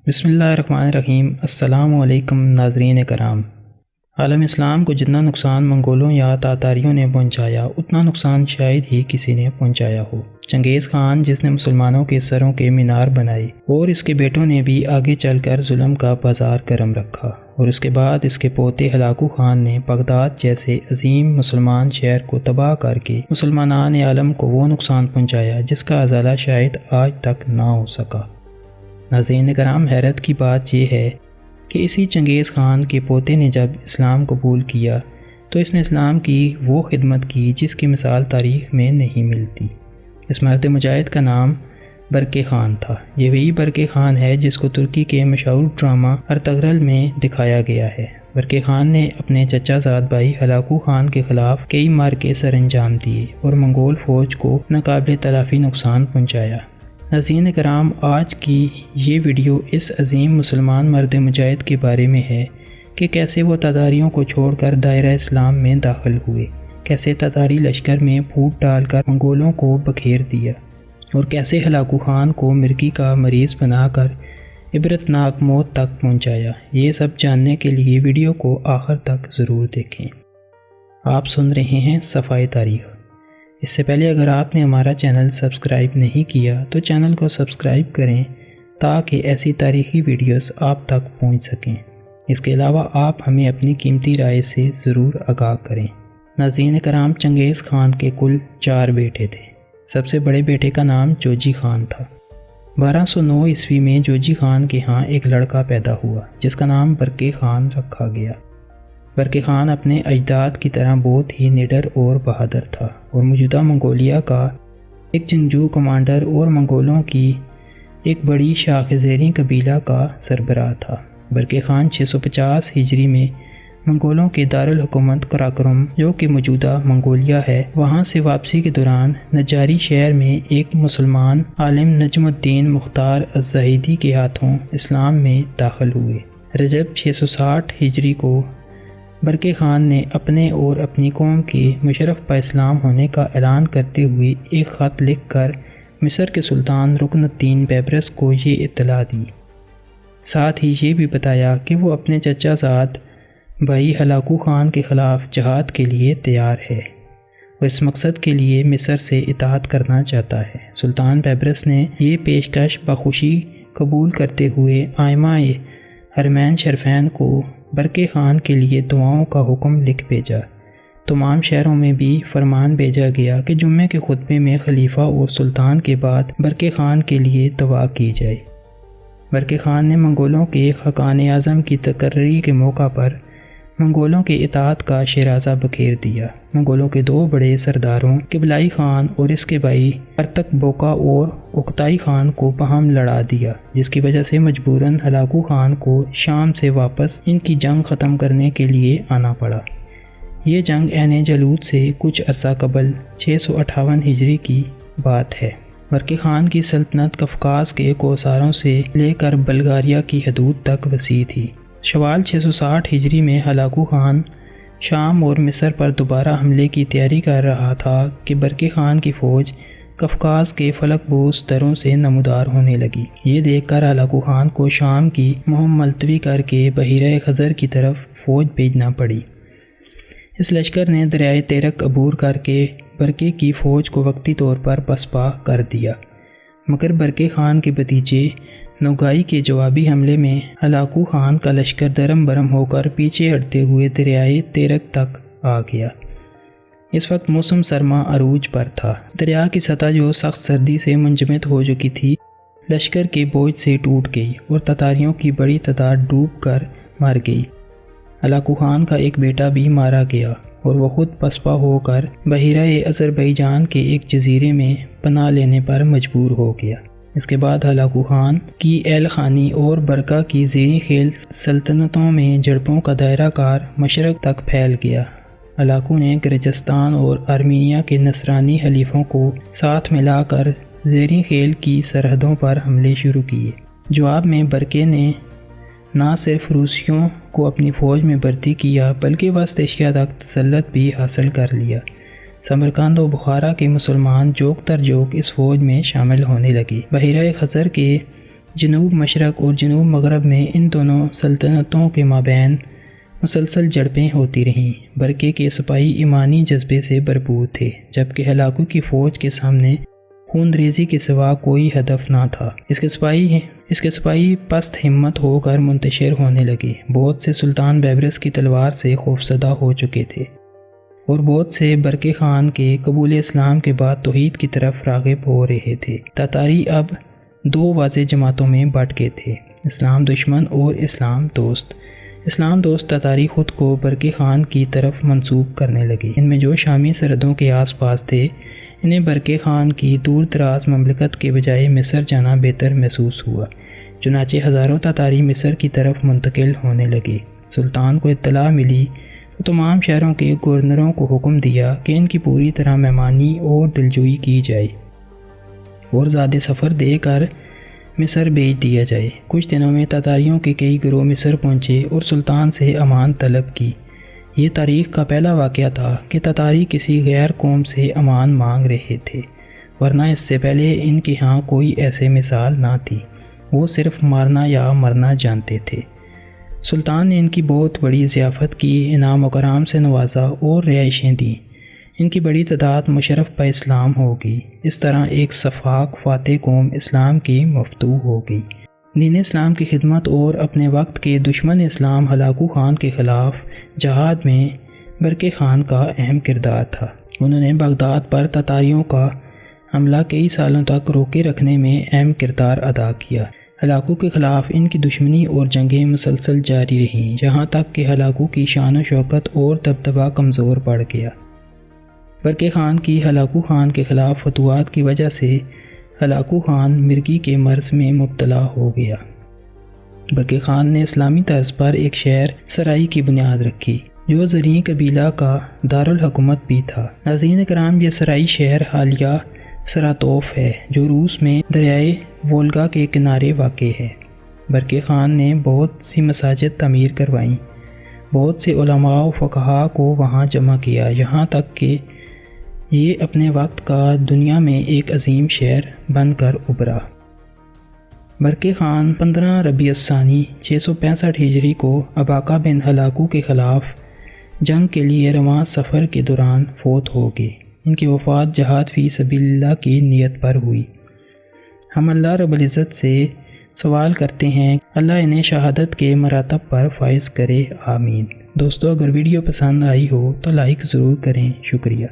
بسم اللہ الرحمن الرحیم۔ السلام علیکم ناظرین کرام۔ عالم اسلام کو جتنا نقصان منگولوں یا تاتاریوں نے پہنچایا اتنا نقصان شاید ہی کسی نے پہنچایا ہو۔ چنگیز خان جس نے مسلمانوں کے سروں کے مینار بنائے اور اس کے بیٹوں نے بھی آگے چل کر ظلم کا بازار گرم رکھا، اور اس کے بعد اس کے پوتے ہلاکو خان نے بغداد جیسے عظیم مسلمان شہر کو تباہ کر کے مسلمانان عالم کو وہ نقصان پہنچایا جس کا ازالہ شاید آج تک نہ ہو سکا۔ ناظرین کرام، حیرت کی بات یہ ہے کہ اسی چنگیز خان کے پوتے نے جب اسلام قبول کیا تو اس نے اسلام کی وہ خدمت کی جس کی مثال تاریخ میں نہیں ملتی۔ اس مرد مجاہد کا نام برکے خان تھا۔ یہ وہی برکے خان ہے جس کو ترکی کے مشہور ڈرامہ ارطغرل میں دکھایا گیا ہے۔ برکے خان نے اپنے چچا زاد بھائی ہلاکو خان کے خلاف کئی معرکے سر انجام دیے اور منگول فوج کو ناقابل تلافی نقصان پہنچایا۔ ناظرین کرام، آج کی یہ ویڈیو اس عظیم مسلمان مرد مجاہد کے بارے میں ہے کہ کیسے وہ تاتاریوں کو چھوڑ کر دائرہ اسلام میں داخل ہوئے، کیسے تاتاری لشکر میں پھوٹ ڈال کر منگولوں کو بکھیر دیا، اور کیسے ہلاکو خان کو مرگی کا مریض بنا کر عبرتناک موت تک پہنچایا۔ یہ سب جاننے کے لیے ویڈیو کو آخر تک ضرور دیکھیں۔ آپ سن رہے ہیں صفحۂ تاریخ۔ اس سے پہلے اگر آپ نے ہمارا چینل سبسکرائب نہیں کیا تو چینل کو سبسکرائب کریں تاکہ ایسی تاریخی ویڈیوز آپ تک پہنچ سکیں۔ اس کے علاوہ آپ ہمیں اپنی قیمتی رائے سے ضرور آگاہ کریں۔ ناظرین کرام، چنگیز خان کے کل 4 بیٹے تھے۔ سب سے بڑے بیٹے کا نام جوجی خان تھا۔ 1209 عیسوی میں جوجی خان کے ہاں ایک لڑکا پیدا ہوا جس کا نام برکے خان رکھا گیا۔ برکے خان اپنے اجداد کی طرح بہت ہی نڈر اور بہادر تھا اور موجودہ منگولیا کا ایک جنگجو کمانڈر اور منگولوں کی ایک بڑی شاخ زیریں قبیلہ کا سربراہ تھا۔ برکے خان 650 ہجری میں منگولوں کے دارالحکومت قراقرم جو کہ موجودہ منگولیا ہے وہاں سے واپسی کے دوران نجاری شہر میں ایک مسلمان عالم نجم الدین مختار الزاہدی کے ہاتھوں اسلام میں داخل ہوئے۔ رجب 660 ہجری کو برکے خان نے اپنے اور اپنی قوم کے مشرف پا اسلام ہونے کا اعلان کرتے ہوئے ایک خط لکھ کر مصر کے سلطان رکن الدین بیبرس کو یہ اطلاع دی۔ ساتھ ہی یہ بھی بتایا کہ وہ اپنے چچا زاد بھائی ہلاکو خان کے خلاف جہاد کے لیے تیار ہے اور اس مقصد کے لیے مصر سے اطاعت کرنا چاہتا ہے۔ سلطان بیبرس نے یہ پیشکش بخوشی قبول کرتے ہوئے ائمہ حرمین شریفین کو برکے خان کے لیے دعاؤں کا حکم لکھ بھیجا۔ تمام شہروں میں بھی فرمان بھیجا گیا کہ جمعے کے خطبے میں خلیفہ اور سلطان کے بعد برکے خان کے لیے دعا کی جائے۔ برکے خان نے منگولوں کے خاقان اعظم کی تقرری کے موقع پر منگولوں کے اطاعت کا شیرازہ بکھیر دیا۔ منگولوں کے 2 بڑے سرداروں قبلائی خان اور اس کے بھائی ارتک بوکا اور اکتائی خان کو باہم لڑا دیا، جس کی وجہ سے مجبوراً ہلاکو خان کو شام سے واپس ان کی جنگ ختم کرنے کے لیے آنا پڑا۔ یہ جنگ عین جالوت سے کچھ عرصہ قبل 658 ہجری کی بات ہے۔ برکے خان کی سلطنت قفقاز کے کوساروں سے لے کر بلغاریہ کی حدود تک وسیع تھی۔ شوال 660 ہجری میں ہلاکو خان شام اور مصر پر دوبارہ حملے کی تیاری کر رہا تھا کہ برکے خان کی فوج قفقاز کے فلک بوس دروں سے نمودار ہونے لگی۔ یہ دیکھ کر ہلاکو خان کو شام کی مہم ملتوی کر کے بحیرہ خزر کی طرف فوج بھیجنا پڑی۔ اس لشکر نے دریائے تیرک عبور کر کے برکے کی فوج کو وقتی طور پر پسپا کر دیا، مگر برکے خان کے بھتیجے نوگائی کے جوابی حملے میں ہلاکو خان کا لشکر درم برم ہو کر پیچھے ہٹتے ہوئے دریائے تیرک تک آ گیا۔ اس وقت موسم سرما عروج پر تھا۔ دریا کی سطح جو سخت سردی سے منجمد ہو چکی تھی لشکر کے بوجھ سے ٹوٹ گئی اور تاتاریوں کی بڑی تعداد ڈوب کر مر گئی۔ ہلاکو خان کا ایک بیٹا بھی مارا گیا اور وہ خود پسپا ہو کر بحیرہ آذربائیجان کے ایک جزیرے میں پناہ لینے پر مجبور ہو گیا۔ اس کے بعد ہلاکو خان کی ایل خانی اور برکہ کی زیریں خیل سلطنتوں میں جھڑپوں کا دائرہ کار مشرق تک پھیل گیا۔ ہلاکو نے گرجستان اور آرمینیا کے نصرانی حلیفوں کو ساتھ ملا کر زیریں خیل کی سرحدوں پر حملے شروع کیے۔ جواب میں برکے نے نہ صرف روسیوں کو اپنی فوج میں بھرتی کیا بلکہ وسط ایشیا تک تسلط بھی حاصل کر لیا۔ سمرقند و بخارا کے مسلمان جوک تر جوک اس فوج میں شامل ہونے لگے۔ بحیرہ خزر کے جنوب مشرق اور جنوب مغرب میں ان دونوں سلطنتوں کے مابین مسلسل جھڑپیں ہوتی رہیں۔ برقے کے سپاہی ایمانی جذبے سے بھرپور تھے، جبکہ ہلاکو کی فوج کے سامنے خون ریزی کے سوا کوئی ہدف نہ تھا۔ اس کے سپاہی پست ہمت ہو کر منتشر ہونے لگے۔ بہت سے سلطان بیبرس کی تلوار سے خوفزدہ ہو چکے تھے اور بہت سے برقے خان کے قبول اسلام کے بعد توحید کی طرف راغب ہو رہے تھے۔ تاتاری اب دو واضح جماعتوں میں بٹ گئے تھے، اسلام دشمن اور اسلام دوست۔ اسلام دوست تاتاری خود کو برقے خان کی طرف منسوب کرنے لگے۔ ان میں جو شامی سرحدوں کے آس پاس تھے، انہیں برقے خان کی دور دراز مملکت کے بجائے مصر جانا بہتر محسوس ہوا۔ چنانچہ ہزاروں تاتاری مصر کی طرف منتقل ہونے لگے۔ سلطان کو اطلاع ملی تو تمام شہروں کے گورنروں کو حکم دیا کہ ان کی پوری طرح مہمانی اور دلجوئی کی جائے اور زیادہ سفر دے کر مصر بھیج دیا جائے۔ کچھ دنوں میں تاتاریوں کے کئی گروہ مصر پہنچے اور سلطان سے امان طلب کی۔ یہ تاریخ کا پہلا واقعہ تھا کہ تاتاری کسی غیر قوم سے امان مانگ رہے تھے، ورنہ اس سے پہلے ان کے ہاں کوئی ایسے مثال نہ تھی۔ وہ صرف مارنا یا مرنا جانتے تھے۔ سلطان نے ان کی بہت بڑی ضیافت کی، انعام و کرام سے نوازا اور رہائشیں دیں۔ ان کی بڑی تعداد مشرف بہ اسلام ہو گئی۔ اس طرح ایک سفاک فاتح قوم اسلام کی مفتوح ہو گئی۔ دین اسلام کی خدمت اور اپنے وقت کے دشمن اسلام ہلاکو خان کے خلاف جہاد میں برقے خان کا اہم کردار تھا۔ انہوں نے بغداد پر تاتاریوں کا حملہ کئی سالوں تک روکے رکھنے میں اہم کردار ادا کیا۔ ہلاکو کے خلاف ان کی دشمنی اور جنگیں مسلسل جاری رہیں، جہاں تک کہ ہلاکو کی شان و شوکت اور دبدبہ کمزور پڑ گیا۔ برقے خان کی ہلاکو خان کے خلاف فتوحات کی وجہ سے ہلاکو خان مرگی کے مرض میں مبتلا ہو گیا۔ برقے خان نے اسلامی طرز پر ایک شہر سرائی کی بنیاد رکھی، جو زرعی قبیلہ کا دارالحکومت بھی تھا۔ ناظرین کرام، یہ سرائی شہر حالیہ سراتوف ہے، جو روس میں دریائے وولگا کے کنارے واقع ہے۔ برقے خان نے بہت سی مساجد تعمیر کروائیں، بہت سے علماء و فقہاء کو وہاں جمع کیا، یہاں تک کہ یہ اپنے وقت کا دنیا میں ایک عظیم شہر بن کر ابھرا۔ برقے خان 15 ربیع الثانی 665 ہجری کو اباقہ بن ہلاکو کے خلاف جنگ کے لیے رواں سفر کے دوران فوت ہو گئے۔ ان کی وفات جہاد فی سبیل اللہ کی نیت پر ہوئی۔ ہم اللہ رب العزت سے سوال کرتے ہیں، اللہ انہیں شہادت کے مراتب پر فائز کرے، آمین۔ دوستو، اگر ویڈیو پسند آئی ہو تو لائک ضرور کریں، شکریہ۔